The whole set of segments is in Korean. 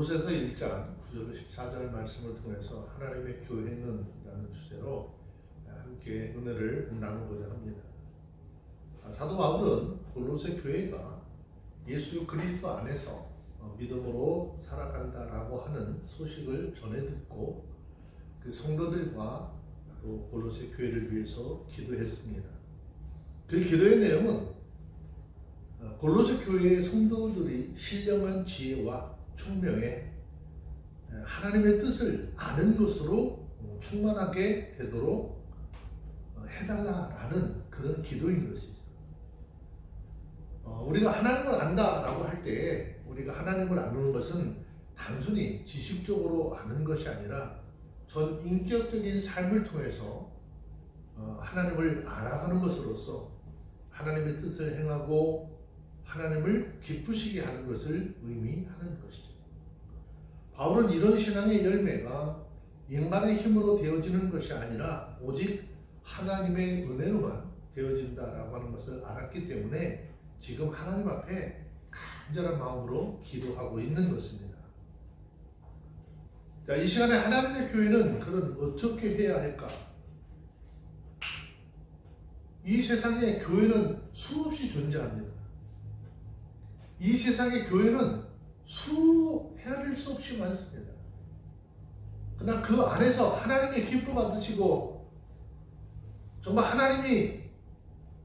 골로새서 1장 9절 14절 말씀을 통해서 하나님의 교회는 라는 주제로 함께 은혜를 나누고자 합니다. 사도 바울은 골로새 교회가 예수 그리스도 안에서 믿음으로 살아간다라고 하는 소식을 전해 듣고 그 성도들과 또 골로새 교회를 위해서 기도했습니다. 그 기도의 내용은 골로새 교회의 성도들이 신령한 지혜와 총명에 하나님의 뜻을 아는 것으로 충만하게 되도록 해달라라는 그런 기도인 것이죠. 우리가 하나님을 안다라고 할 때 우리가 하나님을 아는 것은 단순히 지식적으로 아는 것이 아니라 전 인격적인 삶을 통해서 하나님을 알아가는 것으로서 하나님의 뜻을 행하고 하나님을 기쁘시게 하는 것을 의미하는 것이죠. 바울은 이런 신앙의 열매가 인간의 힘으로 되어지는 것이 아니라 오직 하나님의 은혜로만 되어진다라고 하는 것을 알았기 때문에 지금 하나님 앞에 간절한 마음으로 기도하고 있는 것입니다. 자, 이 시간에 하나님의 교회는 그럼 어떻게 해야 할까? 이 세상에 교회는 수없이 존재합니다. 이 세상의 교회는 헤아릴 수 없이 많습니다. 그러나 그 안에서 하나님의 기쁨 받으시고 정말 하나님이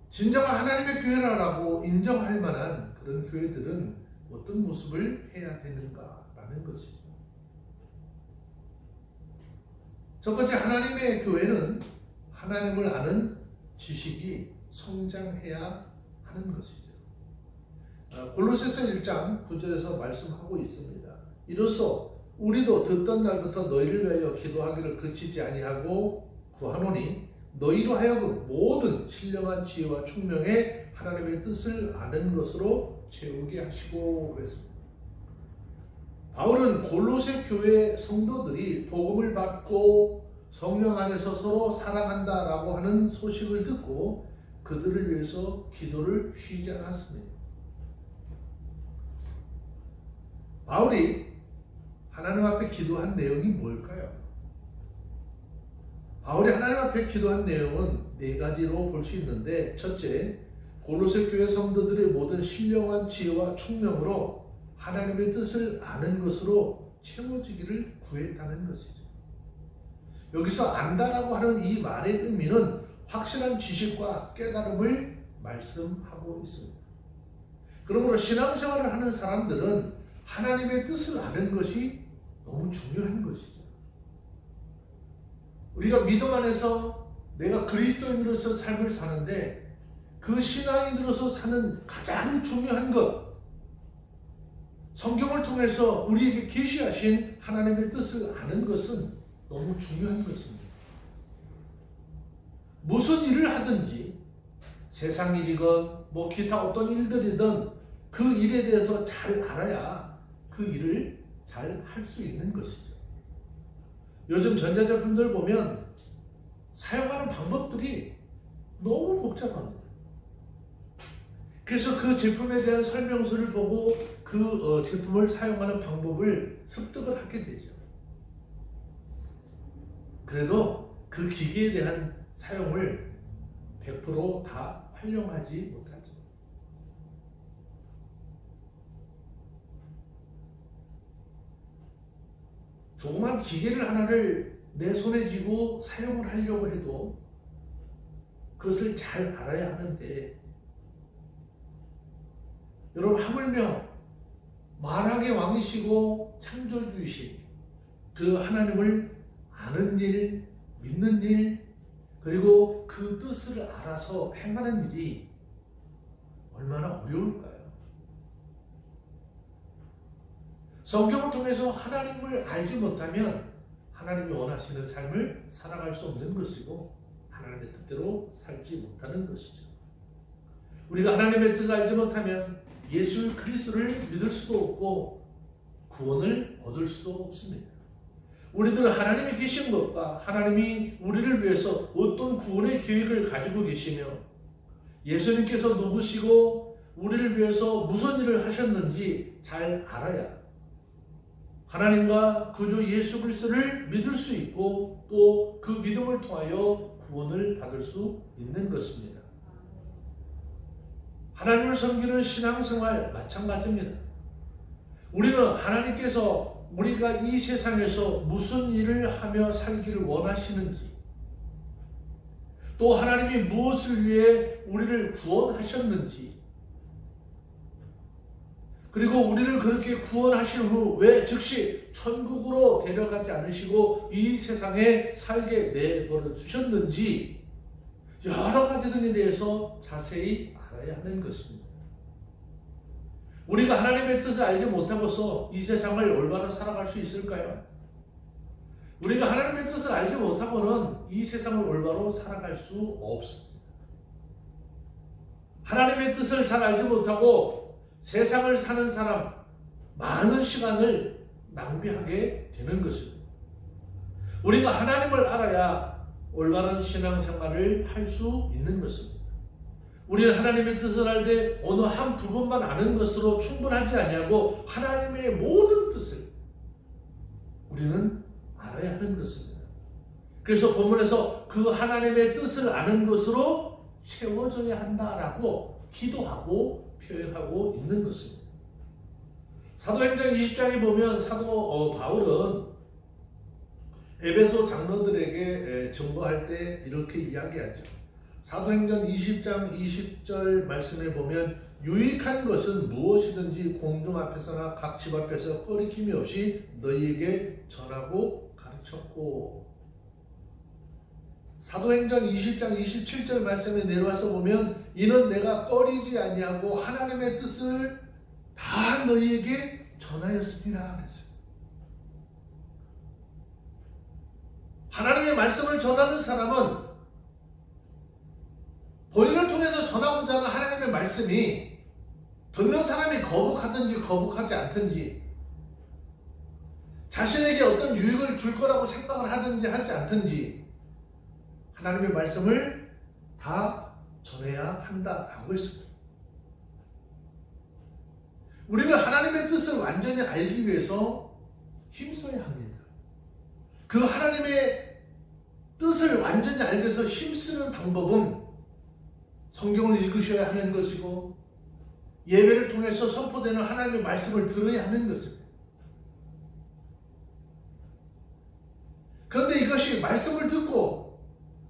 진정한 하나님의 교회라고 인정할 만한 그런 교회들은 어떤 모습을 해야 되는가라는 것이죠. 첫 번째, 하나님의 교회는 하나님을 아는 지식이 성장해야 하는 것이죠. 골로새서 1장 9절에서 말씀하고 있습니다. 이로써 우리도 듣던 날부터 너희를 위하여 기도하기를 그치지 아니하고 구하노니 너희로 하여금 모든 신령한 지혜와 총명에 하나님의 뜻을 아는 것으로 채우게 하시고 그랬습니다. 바울은 골로새 교회 성도들이 복음을 받고 성령 안에서 서로 사랑한다라고 하는 소식을 듣고 그들을 위해서 기도를 쉬지 않았습니다. 바울이 하나님 앞에 기도한 내용이 뭘까요? 바울이 하나님 앞에 기도한 내용은 네 가지로 볼 수 있는데, 첫째, 골로새 교회 성도들의 모든 신령한 지혜와 총명으로 하나님의 뜻을 아는 것으로 채워지기를 구했다는 것이죠. 여기서 안다라고 하는 이 말의 의미는 확실한 지식과 깨달음을 말씀하고 있습니다. 그러므로 신앙생활을 하는 사람들은 하나님의 뜻을 아는 것이 너무 중요한 것이죠. 우리가 믿음 안에서 내가 그리스도인으로서 삶을 사는데 그 신앙인으로서 사는 가장 중요한 것, 성경을 통해서 우리에게 계시하신 하나님의 뜻을 아는 것은 너무 중요한 것입니다. 무슨 일을 하든지 세상 일이건 기타 어떤 일들이든 그 일에 대해서 잘 알아야 그 일을 잘 할 수 있는 것이죠. 요즘 전자제품들 보면 사용하는 방법들이 너무 복잡합니다. 그래서 그 제품에 대한 설명서를 보고 그 제품을 사용하는 방법을 습득을 하게 되죠. 그래도 그 기기에 대한 사용을 100% 다 활용하지 못하죠. 조그만 기계를 하나를 내 손에 쥐고 사용을 하려고 해도 그것을 잘 알아야 하는데, 여러분, 하물며 만왕의 왕이시고 창조주이신 그 하나님을 아는 일, 믿는 일, 그리고 그 뜻을 알아서 행하는 일이 얼마나 어려울까요? 성경을 통해서 하나님을 알지 못하면 하나님이 원하시는 삶을 살아갈 수 없는 것이고 하나님의 뜻대로 살지 못하는 것이죠. 우리가 하나님의 뜻을 알지 못하면 예수 그리스도를 믿을 수도 없고 구원을 얻을 수도 없습니다. 우리들은 하나님이 계신 것과 하나님이 우리를 위해서 어떤 구원의 계획을 가지고 계시며 예수님께서 누구시고 우리를 위해서 무슨 일을 하셨는지 잘 알아야 하나님과 그주 예수 그리스도를 믿을 수 있고 또 그 믿음을 통하여 구원을 받을 수 있는 것입니다. 하나님을 섬기는 신앙생활 마찬가지입니다. 우리는 하나님께서 우리가 이 세상에서 무슨 일을 하며 살기를 원하시는지, 또 하나님이 무엇을 위해 우리를 구원하셨는지, 그리고 우리를 그렇게 구원하신 후 왜 즉시 천국으로 데려가지 않으시고 이 세상에 살게 내버려 두셨는지 여러 가지 등에 대해서 자세히 알아야 하는 것입니다. 우리가 하나님의 뜻을 알지 못하고서 이 세상을 올바로 살아갈 수 있을까요? 우리가 하나님의 뜻을 알지 못하고는 이 세상을 올바로 살아갈 수 없습니다. 하나님의 뜻을 잘 알지 못하고 세상을 사는 사람, 많은 시간을 낭비하게 되는 것입니다. 우리가 하나님을 알아야 올바른 신앙생활을 할 수 있는 것입니다. 우리는 하나님의 뜻을 알 때 어느 한 부분만 아는 것으로 충분하지 아니하고 하나님의 모든 뜻을 우리는 알아야 하는 것입니다. 그래서 본문에서 그 하나님의 뜻을 아는 것으로 채워져야 한다라고 기도하고 표현하고 있는 것입니다. 사도행전 20장에 보면 사도 바울은 에베소 장로들에게 전거할 때 이렇게 이야기하죠. 사도행전 20장 20절 말씀에 보면 유익한 것은 무엇이든지 공중 앞에서나 각 집 앞에서 꺼리낌이 없이 너희에게 전하고 가르쳤고, 사도행전 20장 27절 말씀에 내려와서 보면 이는 내가 꺼리지 아니하고 하나님의 뜻을 다 너희에게 전하였습니다 그랬어요. 하나님의 말씀을 전하는 사람은 본인을 통해서 전하고자 하는 하나님의 말씀이 듣는 사람이 거북하든지 거북하지 않든지, 자신에게 어떤 유익을 줄 거라고 생각을 하든지 하지 않든지 하나님의 말씀을 다 전해야 한다라고 했습니다. 우리는 하나님의 뜻을 완전히 알기 위해서 힘써야 합니다. 그 하나님의 뜻을 완전히 알기 위해서 힘쓰는 방법은 성경을 읽으셔야 하는 것이고 예배를 통해서 선포되는 하나님의 말씀을 들어야 하는 것입니다. 그런데 이것이 말씀을 듣고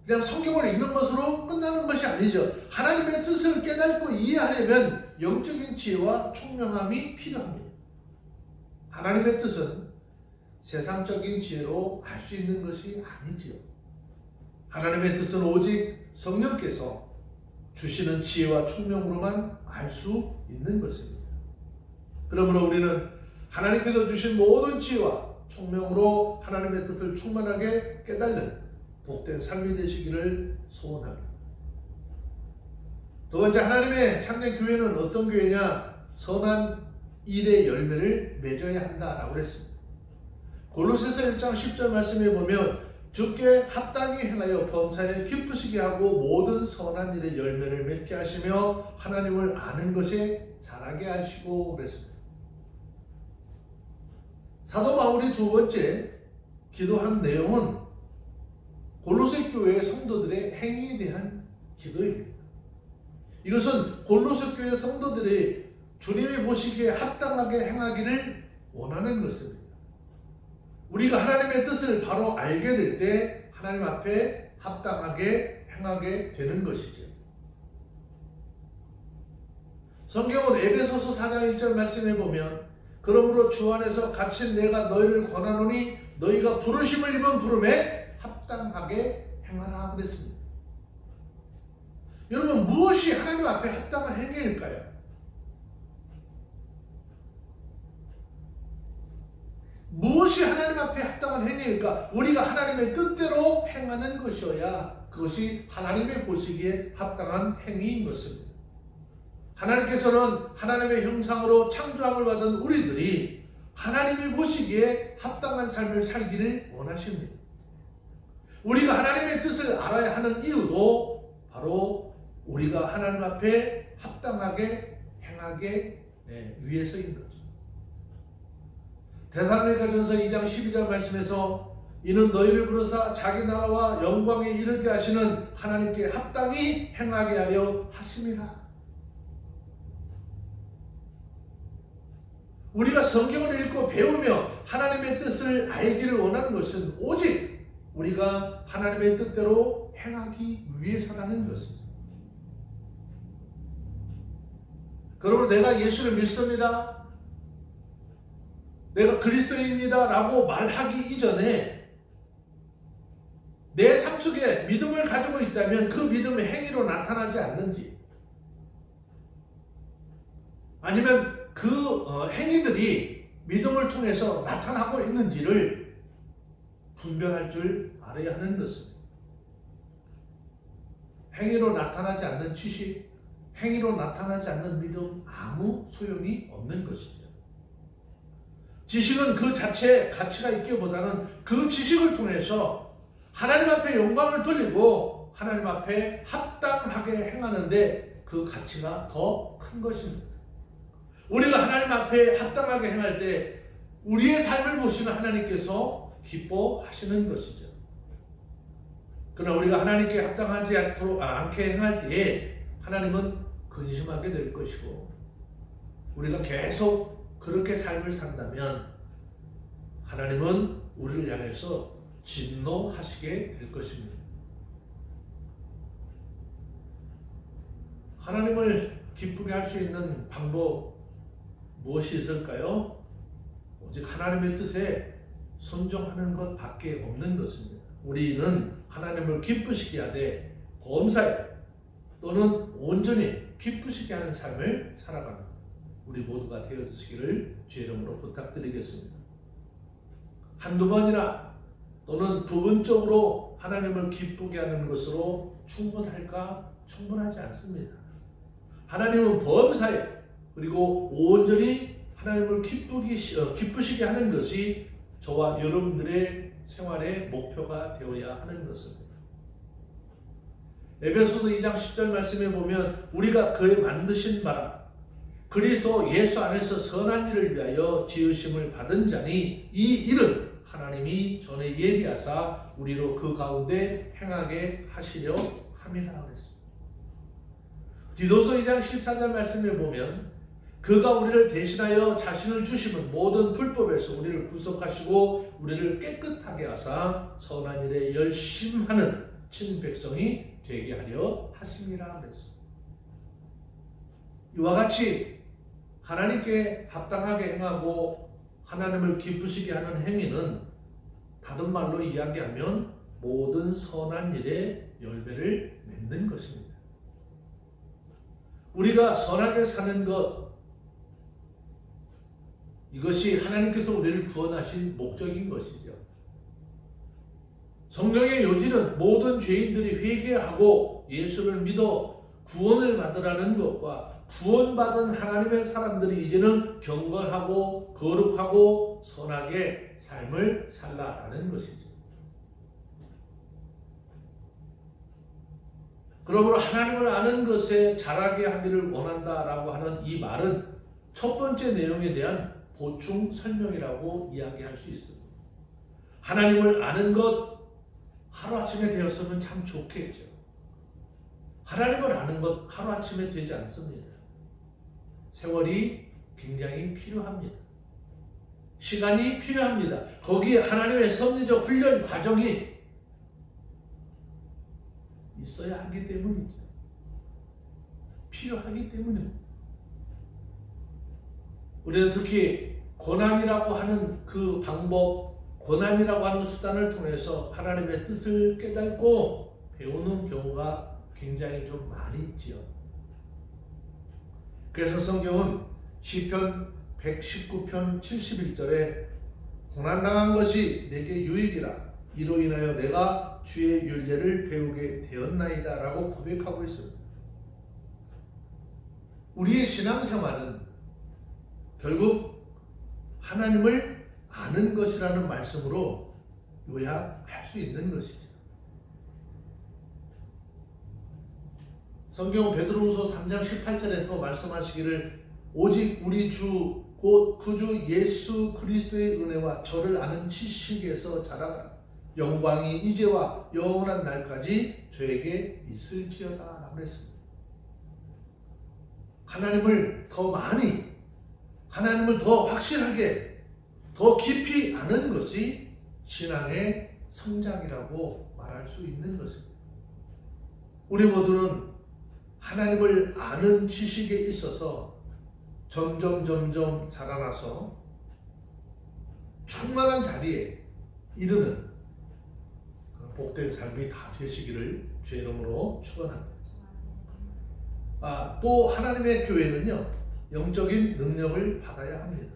그냥 성경을 읽는 것으로 끝나는 것이 아니죠. 하나님의 뜻을 깨닫고 이해하려면 영적인 지혜와 총명함이 필요합니다. 하나님의 뜻은 세상적인 지혜로 알 수 있는 것이 아니지요. 하나님의 뜻은 오직 성령께서 주시는 지혜와 총명으로만 알 수 있는 것입니다. 그러므로 우리는 하나님께서 주신 모든 지혜와 총명으로 하나님의 뜻을 충만하게 깨닫는 복된 삶이 되시기를 소원합니다. 두 번째, 하나님의 참된 교회는 어떤 교회냐? 선한 일의 열매를 맺어야 한다라고 했습니다. 골로새서 1장 10절 말씀에 보면 주께 합당히 행하여 범사에 기쁘시게 하고 모든 선한 일의 열매를 맺게 하시며 하나님을 아는 것에 자라게 하시고 그랬습니다. 사도 바울이 두 번째 기도한 내용은 골로새 교회 성도들의 행위에 대한 기도입니다. 이것은 골로새 교회 성도들이 주님이 보시기에 합당하게 행하기를 원하는 것입니다. 우리가 하나님의 뜻을 바로 알게 될 때 하나님 앞에 합당하게 행하게 되는 것이죠. 성경은 에베소서 4장 1절 말씀에 보면 그러므로 주 안에서 갇힌 내가 너희를 권하노니 너희가 부르심을 입은 부름에 합당하게 행하라 그랬습니다. 여러분, 무엇이 하나님 앞에 합당한 행위일까요? 무엇이 하나님 앞에 합당한 행위일까? 우리가 하나님의 뜻대로 행하는 것이어야 그것이 하나님의 보시기에 합당한 행위인 것입니다. 하나님께서는 하나님의 형상으로 창조함을 받은 우리들이 하나님이 보시기에 합당한 삶을 살기를 원하십니다. 우리가 하나님의 뜻을 알아야 하는 이유도 바로 우리가 하나님 앞에 합당하게 행하게 위해서인 거죠. 데살로니가전서 2장 12절 말씀에서 이는 너희를 부르사 자기 나라와 영광에 이르게 하시는 하나님께 합당히 행하게 하려 하심이라. 우리가 성경을 읽고 배우며 하나님의 뜻을 알기를 원하는 것은 오직 우리가 하나님의 뜻대로 행하기 위해서라는 것입니다. 그러므로 내가 예수를 믿습니다, 내가 그리스도인입니다 라고 말하기 이전에 내 삶 속에 믿음을 가지고 있다면 그 믿음의 행위로 나타나지 않는지, 아니면 그 행위들이 믿음을 통해서 나타나고 있는지를 분별할 줄 알아야 하는 것입니다. 행위로 나타나지 않는 지식, 행위로 나타나지 않는 믿음, 아무 소용이 없는 것이죠. 지식은 그 자체에 가치가 있기보다는 그 지식을 통해서 하나님 앞에 영광을 돌리고 하나님 앞에 합당하게 행하는데 그 가치가 더 큰 것입니다. 우리가 하나님 앞에 합당하게 행할 때 우리의 삶을 보시는 하나님께서 기뻐하시는 것이죠. 그러나 우리가 하나님께 합당하지 않게 행할 때에 하나님은 근심하게 될 것이고, 우리가 계속 그렇게 삶을 산다면 하나님은 우리를 향해서 진노하시게 될 것입니다. 하나님을 기쁘게 할 수 있는 방법 무엇이 있을까요? 오직 하나님의 뜻에 순종하는 것 밖에 없는 것입니다. 우리는 하나님을 기쁘시게 하되 범사에 또는 온전히 기쁘시게 하는 삶을 살아가는 우리 모두가 되어주시기를 주의 이름으로 부탁드리겠습니다. 한두 번이나 또는 부분적으로 하나님을 기쁘게 하는 것으로 충분할까? 충분하지 않습니다. 하나님은 범사에 그리고 온전히 하나님을 기쁘시게 하는 것이 저와 여러분들의 생활의 목표가 되어야 하는 것입니다. 에베소서 2장 10절 말씀에 보면 우리가 그의 만드신 바라 그리스도 예수 안에서 선한 일을 위하여 지으심을 받은 자니 이 일은 하나님이 전에 예비하사 우리로 그 가운데 행하게 하시려 함이라 그랬습니다. 디도서 2장 14절 말씀에 보면 그가 우리를 대신하여 자신을 주심은 모든 불법에서 우리를 구속하시고 우리를 깨끗하게 하사 선한 일에 열심하는 친백성이 되게 하려 하심이라 그랬습니다. 이와 같이 하나님께 합당하게 행하고 하나님을 기쁘시게 하는 행위는 다른 말로 이야기하면 모든 선한 일에 열매를 맺는 것입니다. 우리가 선하게 사는 것, 이것이 하나님께서 우리를 구원하신 목적인 것이죠. 성경의 요지는 모든 죄인들이 회개하고 예수를 믿어 구원을 받으라는 것과 구원받은 하나님의 사람들이 이제는 경건하고 거룩하고 선하게 삶을 살라라는 것이죠. 그러므로 하나님을 아는 것에 자라게 하기를 원한다라고 하는 이 말은 첫 번째 내용에 대한 보충 설명이라고 이야기할 수 있습니다. 하나님을 아는 것 하루아침에 되었으면 참 좋겠죠. 하나님을 아는 것 하루아침에 되지 않습니다. 세월이 굉장히 필요합니다. 시간이 필요합니다. 거기에 하나님의 섭리적 훈련 과정이 있어야 하기 때문이죠. 필요하기 때문입니다. 우리는 특히 고난이라고 하는 그 방법, 고난이라고 하는 수단을 통해서 하나님의 뜻을 깨닫고 배우는 경우가 굉장히 좀 많이 있지요. 그래서 성경은 시편 119편 71절에 고난당한 것이 내게 유익이라 이로 인하여 내가 주의 율례를 배우게 되었나이다 라고 고백하고 있습니다. 우리의 신앙생활은 결국 하나님을 아는 것이라는 말씀으로 요약할 수 있는 것이죠. 성경은 베드로후서 3장 18절에서 말씀하시기를 오직 우리 주 곧 구주 예수 그리스도의 은혜와 저를 아는 지식에서 자라가라. 영광이 이제와 영원한 날까지 저에게 있을지어다 라고 했습니다. 하나님을 더 많이, 하나님을 더 확실하게, 더 깊이 아는 것이 신앙의 성장이라고 말할 수 있는 것입니다. 우리 모두는 하나님을 아는 지식에 있어서 점점 자라나서 충만한 자리에 이르는 복된 삶이 다 되시기를 주의 이름으로 축원합니다. 또 하나님의 교회는요, 영적인 능력을 받아야 합니다.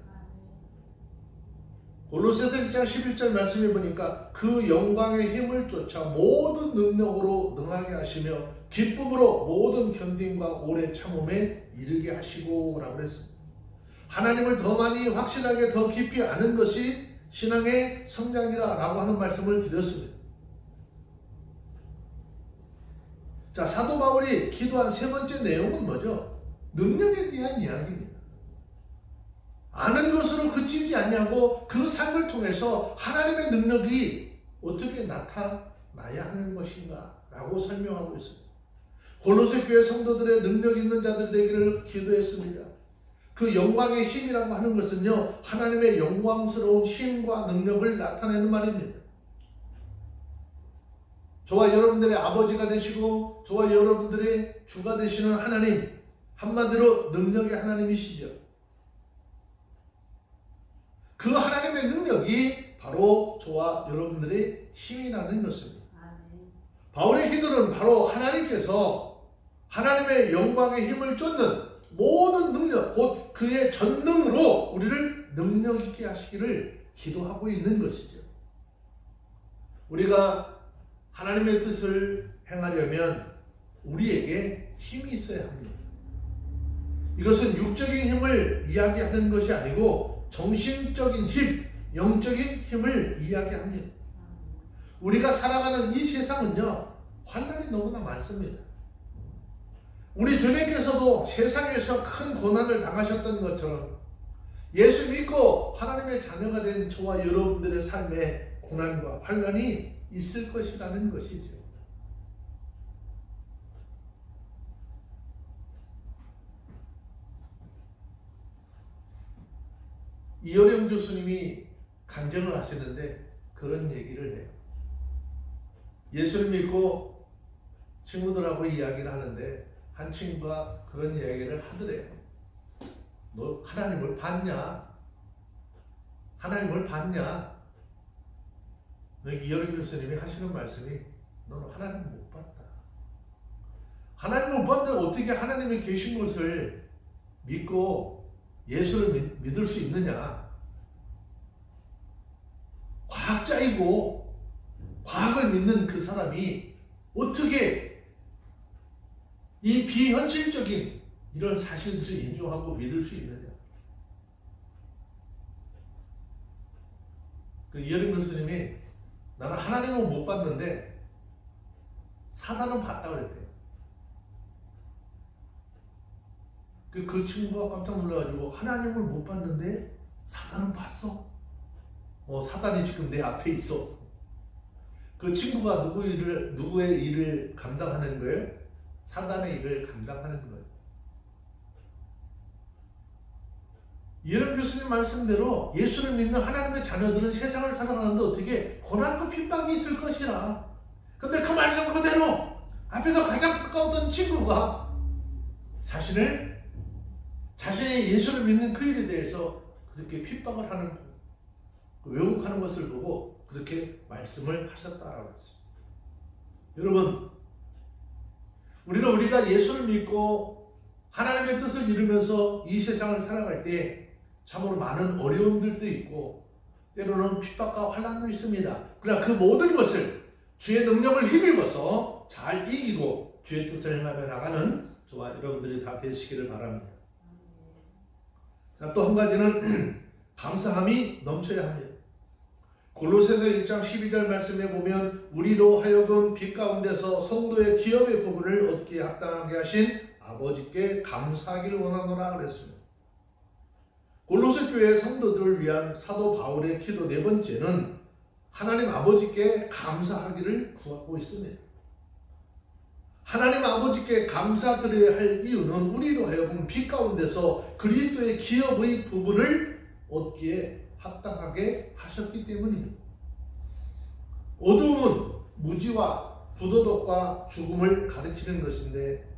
골로새서 1장 11절 말씀해 보니까 그 영광의 힘을 쫓아 모든 능력으로 능하게 하시며 기쁨으로 모든 견딤과 오래 참음에 이르게 하시고 라고 했습니다. 하나님을 더 많이 확실하게 더 깊이 아는 것이 신앙의 성장이라 라고 하는 말씀을 드렸습니다. 자, 사도 바울이 기도한 세 번째 내용은 뭐죠? 능력에 대한 이야기입니다. 아는 것으로 그치지 아니하고 그 삶을 통해서 하나님의 능력이 어떻게 나타나야 하는 것인가 라고 설명하고 있습니다. 골로새 교회 성도들의 능력 있는 자들 되기를 기도했습니다. 그 영광의 힘이라고 하는 것은요, 하나님의 영광스러운 힘과 능력을 나타내는 말입니다. 저와 여러분들의 아버지가 되시고 저와 여러분들의 주가 되시는 하나님, 한마디로 능력의 하나님이시죠. 그 하나님의 능력이 바로 저와 여러분들의 힘이라는 것입니다. 바울의 기도는 바로 하나님께서 하나님의 영광의 힘을 쫓는 모든 능력, 곧 그의 전능으로 우리를 능력 있게 하시기를 기도하고 있는 것이죠. 우리가 하나님의 뜻을 행하려면 우리에게 힘이 있어야 합니다. 이것은 육적인 힘을 이야기하는 것이 아니고 정신적인 힘, 영적인 힘을 이야기합니다. 우리가 살아가는 이 세상은요, 환난이 너무나 많습니다. 우리 주님께서도 세상에서 큰 고난을 당하셨던 것처럼 예수 믿고 하나님의 자녀가 된 저와 여러분들의 삶에 고난과 환난이 있을 것이라는 것이죠. 이어령 교수님이 간증을 하시는데 그런 얘기를 해요. 예수를 믿고 친구들하고 이야기를 하는데 한 친구가 그런 이야기를 하더래요. 너 하나님을 봤냐? 하나님을 봤냐? 이어령 교수님이 하시는 말씀이 너는 하나님을 못 봤다. 하나님을 못 봤는데 어떻게 하나님이 계신 것을 믿고 예수를 믿을 수 있느냐? 과학자이고 과학을 믿는 그 사람이 어떻게 이 비현실적인 이런 사실들을 인정하고 믿을 수 있느냐? 그 이어령 교수님이 나는 하나님은 못 봤는데 사단은 봤다 그랬대요. 그 친구가 깜짝 놀라가지고 하나님을 못 봤는데 사단은 봤어? 사단이 지금 내 앞에 있어. 그 친구가 누구의 일을 감당하는 거예요? 사단의 일을 감당하는 거예요. 이어령 교수님 말씀대로 예수를 믿는 하나님의 자녀들은 세상을 살아가는데 어떻게 고난과 핍박이 있을 것이라. 근데 그 말씀 그대로 앞에서 가장 가까웠던 친구가 자신의 예수를 믿는 그 일에 대해서 그렇게 핍박을 하는, 왜곡하는 것을 보고 그렇게 말씀을 하셨다라고 했습니다. 여러분, 우리가 예수를 믿고 하나님의 뜻을 이루면서 이 세상을 살아갈 때 참으로 많은 어려움들도 있고 때로는 핍박과 환난도 있습니다. 그러나 그 모든 것을 주의 능력을 힘입어서 잘 이기고 주의 뜻을 행하며 나가는 저와 여러분들이 다 되시기를 바랍니다. 자, 또 한 가지는 감사함이 넘쳐야 합니다. 골로새서 1장 12절 말씀에 보면 우리로 하여금 빛 가운데서 성도의 기업의 부분을 얻기에 합당하게 하신 아버지께 감사하기를 원하노라 그랬습니다. 골로새 교회 성도들을 위한 사도 바울의 기도 네 번째는 하나님 아버지께 감사하기를 구하고 있습니다. 하나님 아버지께 감사드려야 할 이유는 우리로 하여금 빛 가운데서 그리스도의 기업의 부분을 얻기에 합당하게 하셨기 때문입니다. 어두움은 무지와 부도덕과 죽음을 가리키는 것인데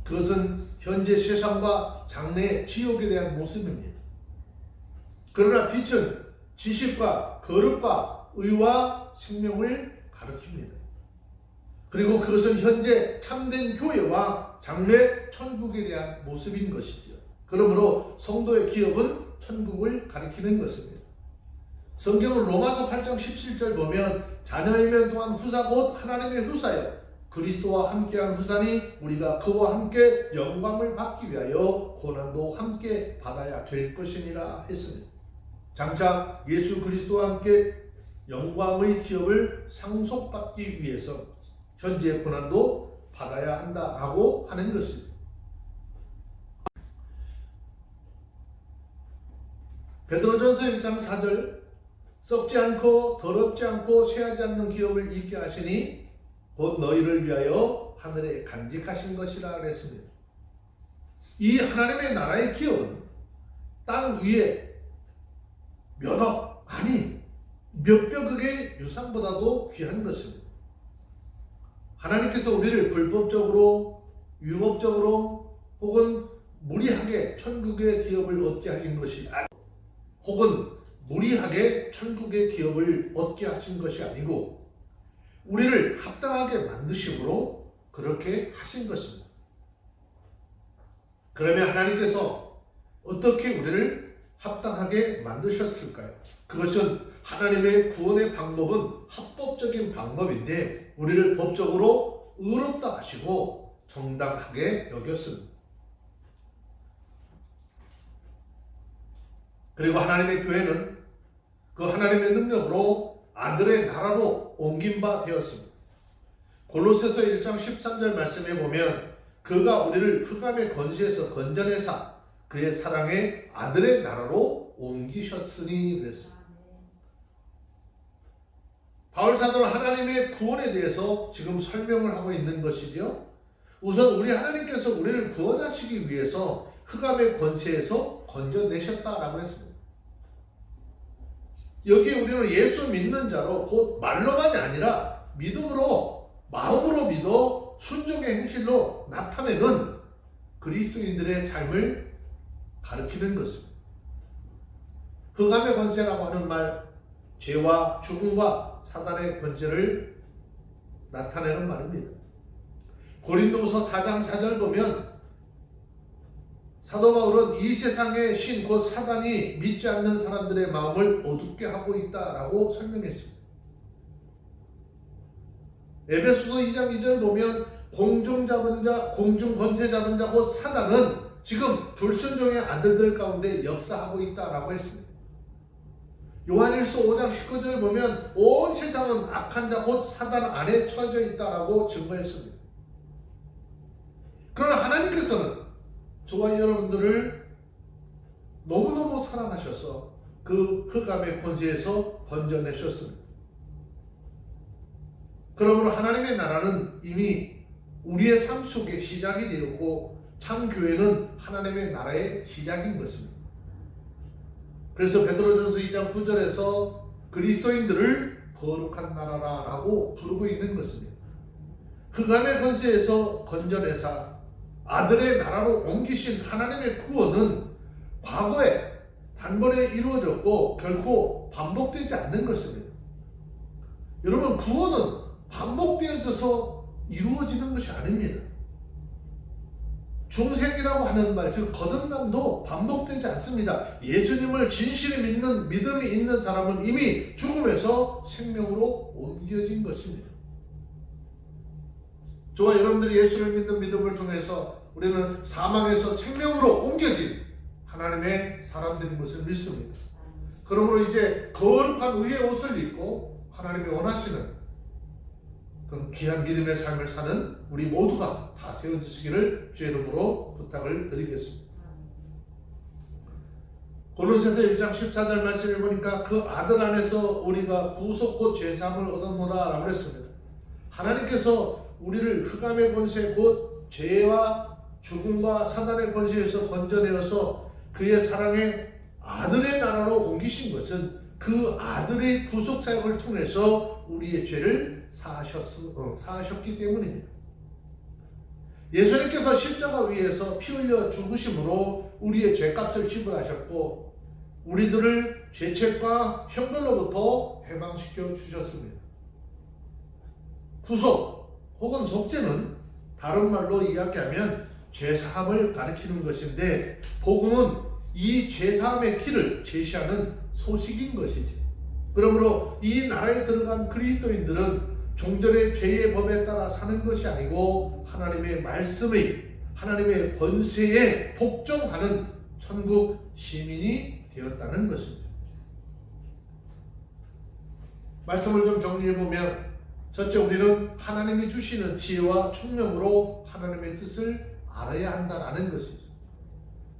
그것은 현재 세상과 장래의 지옥에 대한 모습입니다. 그러나 빛은 지식과 거룩과 의와 생명을 가리킵니다. 그리고 그것은 현재 참된 교회와 장래 천국에 대한 모습인 것이죠. 그러므로 성도의 기업은 천국을 가리키는 것입니다. 성경은 로마서 8장 17절 보면 자녀이면 또한 후사 곧 하나님의 후사여 그리스도와 함께한 후사니 우리가 그와 함께 영광을 받기 위하여 고난도 함께 받아야 될 것이니라 했습니다. 장차 예수 그리스도와 함께 영광의 기업을 상속받기 위해서 현재의 고난도 받아야 한다라고 하는 것입니다. 베드로전서 1장 4절 썩지 않고 더럽지 않고 쇠하지 않는 기업을 잊게 하시니 곧 너희를 위하여 하늘에 간직하신 것이라 그랬습니다. 이 하나님의 나라의 기업은 땅 위에 몇억 아니 몇백억의 유산보다도 귀한 것입니다. 하나님께서 우리를 불법적으로 위법적으로 혹은 무리하게 천국의 기업을 얻게 하신 것이 혹은 무리하게 천국의 기업을 얻게 하신 것이 아니고 우리를 합당하게 만드심으로 그렇게 하신 것입니다. 그러면 하나님께서 어떻게 우리를 합당하게 만드셨을까요? 그것은 하나님의 구원의 방법은 합법적인 방법인데 우리를 법적으로 의롭다 하시고 정당하게 여겼습니다. 그리고 하나님의 교회는 그 하나님의 능력으로 아들의 나라로 옮긴 바 되었습니다. 골로새서 1장 13절 말씀에 보면 그가 우리를 흑암의 권세에서 건져내사 그의 사랑의 아들의 나라로 옮기셨으니 그랬습니다. 바울 사도는 하나님의 구원에 대해서 지금 설명을 하고 있는 것이죠. 우선 우리 하나님께서 우리를 구원하시기 위해서 흑암의 권세에서 건져내셨다라고 했습니다. 여기 우리는 예수 믿는 자로 곧 말로만이 아니라 믿음으로 마음으로 믿어 순종의 행실로 나타내는 그리스도인들의 삶을 가리키는 것입니다. 흑암의 권세라고 하는 말 죄와 죽음과 사단의 권세를 나타내는 말입니다. 고린도후서 4장 4절 보면 사도 바울은 이 세상의 신 곧 사단이 믿지 않는 사람들의 마음을 어둡게 하고 있다라고 설명했습니다. 에베소서 2장 2절 보면 공중 권세 잡은 자 곧 사단은 지금 불순종의 아들들 가운데 역사하고 있다라고 했습니다. 요한일서 5장 19절 보면 온 세상은 악한 자 곧 사단 안에 처져 있다라고 증거했습니다. 그러나 하나님께서는 저와 여러분들을 너무너무 사랑하셔서 그 흑암의 권세에서 건져내셨습니다. 그러므로 하나님의 나라는 이미 우리의 삶 속에 시작이 되었고 참 교회는 하나님의 나라의 시작인 것입니다. 그래서 베드로전서 2장 9절에서 그리스도인들을 거룩한 나라라고 부르고 있는 것입니다. 흑암의 권세에서 건져내사 아들의 나라로 옮기신 하나님의 구원은 과거에 단번에 이루어졌고 결코 반복되지 않는 것입니다. 여러분 구원은 반복되어져서 이루어지는 것이 아닙니다. 중생이라고 하는 말, 즉 거듭남도 반복되지 않습니다. 예수님을 진실히 믿는 믿음이 있는 사람은 이미 죽음에서 생명으로 옮겨진 것입니다. 저와 여러분들이 예수를 믿는 믿음을 통해서 우리는 사망에서 생명으로 옮겨진 하나님의 사람들인 것을 믿습니다. 그러므로 이제 거룩한 의의 옷을 입고 하나님이 원하시는 그 귀한 믿음의 삶을 사는 우리 모두가 다 되어주시기를 주의 이름으로 부탁을 드리겠습니다. 골로새서 1장 14절 말씀에 보니까 그 아들 안에서 우리가 구속 곧 죄사함을 얻었노라 라고 했습니다. 하나님께서 우리를 흑암의 권세 곧 죄와 죽음과 사단의 권세에서 건져내어서 그의 사랑의 아들의 나라로 옮기신 것은 그 아들의 구속 사역을 통해서 우리의 죄를 사하셨기 때문입니다. 예수님께서 십자가 위에서 피 흘려 죽으심으로 우리의 죄값을 지불하셨고 우리들을 죄책과 형벌로부터 해방시켜 주셨습니다. 구속 혹은 속죄는 다른 말로 이야기하면 죄사함을 가리키는 것인데 복음은 이 죄사함의 길을 제시하는 소식인 것이지. 그러므로 이 나라에 들어간 그리스도인들은 종전의 죄의 법에 따라 사는 것이 아니고 하나님의 말씀의 하나님의 권세에 복종하는 천국 시민이 되었다는 것입니다. 말씀을 좀 정리해보면 첫째, 우리는 하나님이 주시는 지혜와 총명으로 하나님의 뜻을 알아야 한다는 것이죠.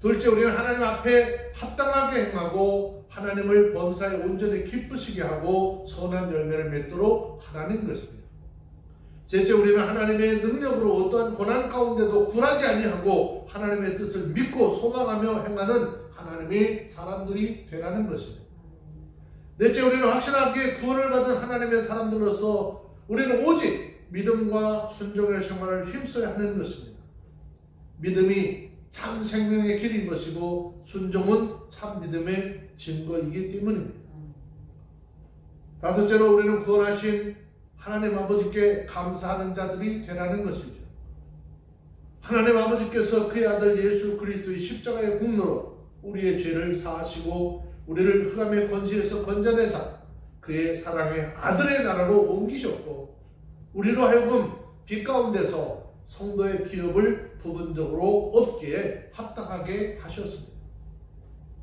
둘째, 우리는 하나님 앞에 합당하게 행하고 하나님을 범사에 온전히 기쁘시게 하고 선한 열매를 맺도록 하라는 것입니다. 셋째, 우리는 하나님의 능력으로 어떠한 고난 가운데도 굴하지 아니하고 하나님의 뜻을 믿고 소망하며 행하는 하나님의 사람들이 되라는 것입니다. 넷째, 우리는 확실하게 구원을 받은 하나님의 사람들로서 우리는 오직 믿음과 순종의 생활을 힘써야 하는 것입니다. 믿음이 참 생명의 길인 것이고 순종은 참 믿음의 증거이기 때문입니다. 다섯째로 우리는 구원하신 하나님 아버지께 감사하는 자들이 되라는 것이죠. 하나님 아버지께서 그의 아들 예수 그리스도의 십자가의 공로로 우리의 죄를 사하시고 우리를 흑암의 권세에서 건져내사 그의 사랑의 아들의 나라로 옮기셨고 우리로 하여금 빛 가운데서 성도의 기업을 부분적으로 얻기에 합당하게 하셨습니다.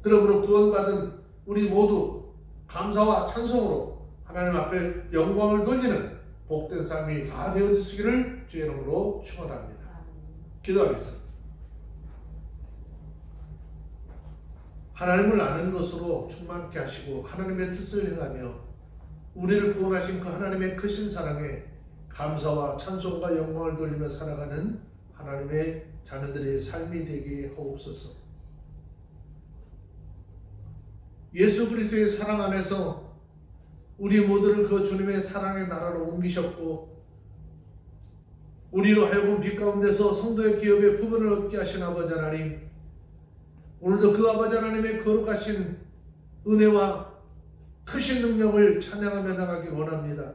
그러므로 구원받은 우리 모두 감사와 찬송으로 하나님 앞에 영광을 돌리는 복된 삶이 다 되어지시기를 주의 이름으로 축원합니다. 기도하겠습니다. 하나님을 아는 것으로 충만케 하시고 하나님의 뜻을 행하며 우리를 구원하신 그 하나님의 크신 사랑에 감사와 찬송과 영광을 돌리며 살아가는 하나님의 자녀들의 삶이 되게 하옵소서. 예수 그리스도의 사랑 안에서 우리 모두를 그 주님의 사랑의 나라로 옮기셨고 우리로 하여금 빛 가운데서 성도의 기업의 부분을 얻게 하신 아버지 하나님, 오늘도 그 아버지 하나님의 거룩하신 은혜와 크신 능력을 찬양하며 나가기 원합니다.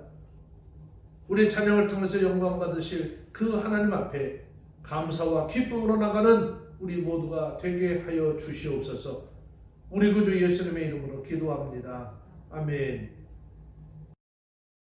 우리 찬양을 통해서 영광 받으실 그 하나님 앞에 감사와 기쁨으로 나가는 우리 모두가 되게 하여 주시옵소서. 우리 구주 예수님의 이름으로 기도합니다. 아멘.